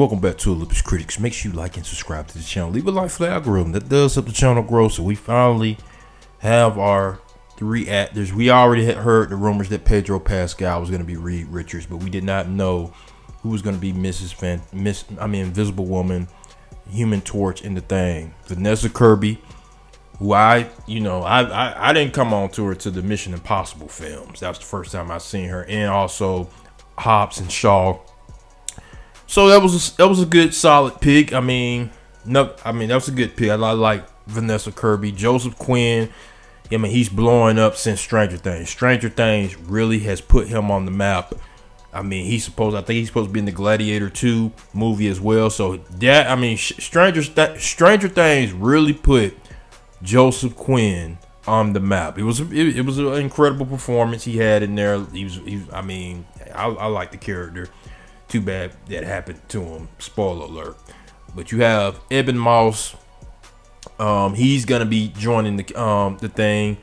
Welcome back to Olympus Critics. Make sure you like and subscribe to the channel. Leave a like for the algorithm. That does help the channel grow. So we finally have our 3 actors. We already had heard the rumors that Pedro Pascal was going to be Reed Richards, but we did not know who was going to be Invisible Woman, Human Torch, and the Thing. Vanessa Kirby, who I didn't come on to her to the Mission Impossible films. That was the first time I seen her, and also Hobbs and Shaw. So that was a good solid pick. That was a good pick. I like Vanessa Kirby. Joseph Quinn, he's blowing up since Stranger Things. Stranger Things really has put him on the map. I think he's supposed to be in the Gladiator 2 movie as well. So that, Stranger Things really put Joseph Quinn on the map. It was an incredible performance he had in there. I like the character. Too bad that happened to him. Spoiler alert. But you have Eben Moss. He's gonna be joining the Thing.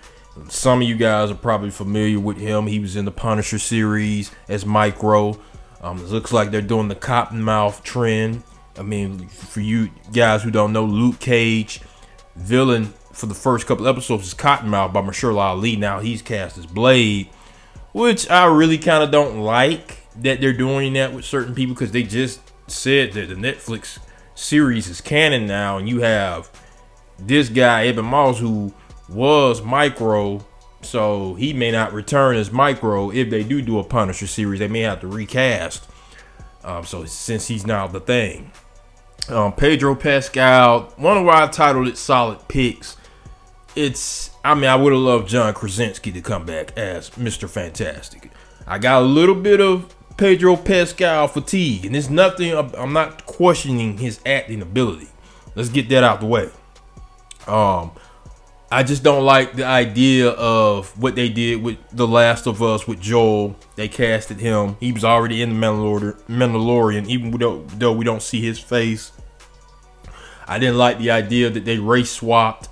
Some of you guys are probably familiar with him. He was in the Punisher series as Micro. It looks like they're doing the Cottonmouth trend. For you guys who don't know, Luke Cage, villain for the first couple episodes is Cottonmouth by Mahershala Ali. Now he's cast as Blade, which I really kind of don't like that they're doing that with certain people, because they just said that the Netflix series is canon now, and you have this guy Eben Moss who was Micro, so he may not return as Micro. If they do a Punisher series, they may have to recast. So since he's now the Thing, Pedro Pascal, wonder why I titled it Solid Picks. I would have loved John Krasinski to come back as Mr. Fantastic. I got a little bit of Pedro Pascal fatigue, and it's nothing. I'm not questioning his acting ability. Let's get that out the way. I just don't like the idea of what they did with The Last of Us with Joel. They casted him. He was already in the Mandalorian, even though we don't see his face. I didn't like the idea that they race swapped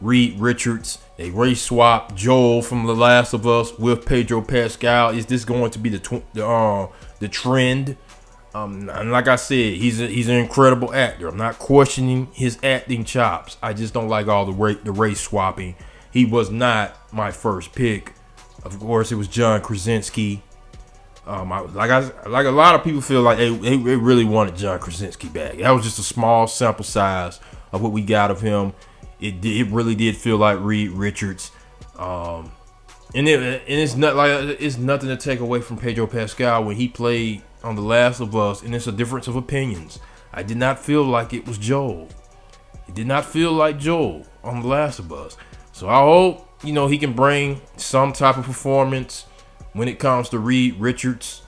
Reed Richards. They race swapped Joel from The Last of Us with Pedro Pascal. Is this going to be the trend? And like I said, he's an incredible actor. I'm not questioning his acting chops. I just don't like all the race swapping. He was not my first pick. Of course, it was John Krasinski. Like a lot of people feel like they really wanted John Krasinski back. That was just a small sample size of what we got of him. It really did feel like Reed Richards, and it's nothing to take away from Pedro Pascal when he played on The Last of Us, and it's a difference of opinions. I did not feel like it was Joel. It did not feel like Joel on The Last of Us. So I hope he can bring some type of performance when it comes to Reed Richards.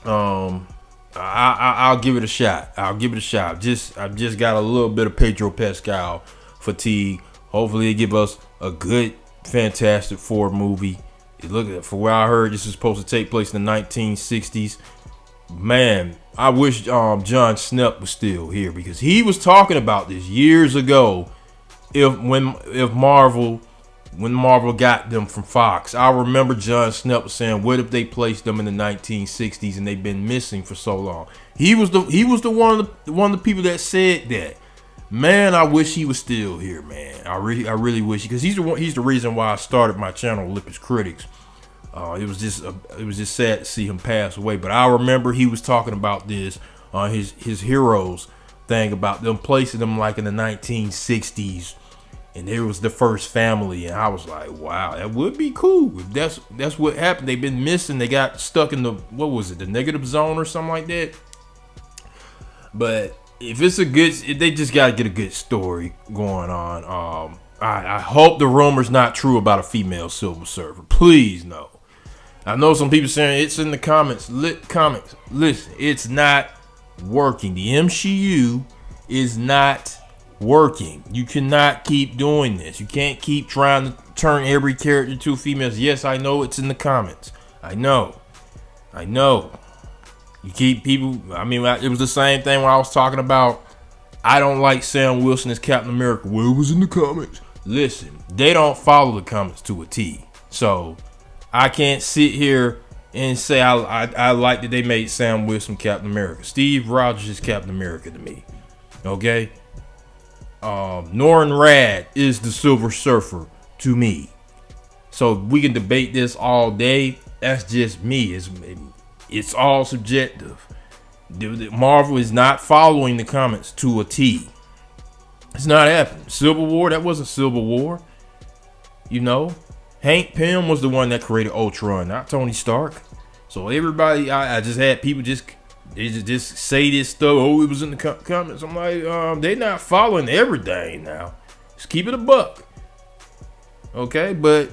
I'll give it a shot. I've just got a little bit of Pedro Pascal fatigue. Hopefully they give us a good Fantastic Four movie. For what I heard, this is supposed to take place in the 1960s. Man, I wish John Schnepp was still here, because he was talking about this years ago. When Marvel got them from Fox, I remember John Schnepp saying, "What if they placed them in the 1960s and they've been missing for so long?" He was the one of the people that said that. Man, I wish he was still here, man. I really wish, because he's the reason why I started my channel, Olympus Critics. It was just sad to see him pass away. But I remember he was talking about this on his Heroes thing, about them placing them like in the 1960s, and there was the first family, and I was like, wow, that would be cool if that's what happened. They've been missing. They got stuck in the negative zone or something like that. But if they just got to get a good story going on. I hope the rumor's not true about a female Silver Surfer. Please, no. I know some people saying it's in the comments. Listen, it's not working. The MCU is not working. You cannot keep doing this. You can't keep trying to turn every character to females. Yes, I know it's in the comments. I know. You keep people. It was the same thing when I was talking about I don't like Sam Wilson as Captain America. Well, it was in the comments. Listen, they don't follow the comments to a T. So I can't sit here and say I like that they made Sam Wilson Captain America. Steve Rogers is Captain America to me. Okay. Norrin Radd is the Silver Surfer to me. So we can debate this all day. That's just me. It's all subjective. Marvel is not following the comics to a T. It's not happening. Civil War, that wasn't Civil War. You know, Hank Pym was the one that created Ultron, not Tony Stark. So everybody, I just had people just say this stuff. Oh, it was in the comments. I'm like, they not following everything now. Just keep it a buck. Okay, but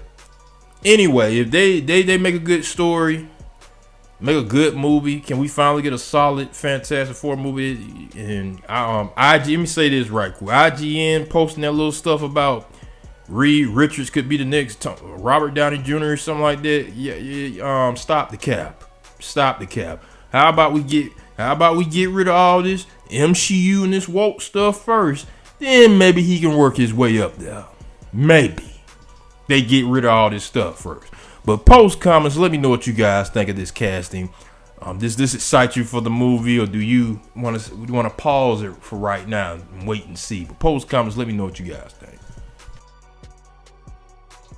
anyway, if they make a good story, make a good movie, can we finally get a solid Fantastic Four movie? And let me say this right quick. IGN posting that little stuff about Reed Richards could be the next Robert Downey Jr. or something like that. Yeah, stop the cap. Stop the cap. How about we get rid of all this MCU and this woke stuff first? Then maybe he can work his way up there. Maybe they get rid of all this stuff first. But post comments, let me know what you guys think of this casting. Does this excite you for the movie, or do you want to pause it for right now and wait and see? But post comments, let me know what you guys think.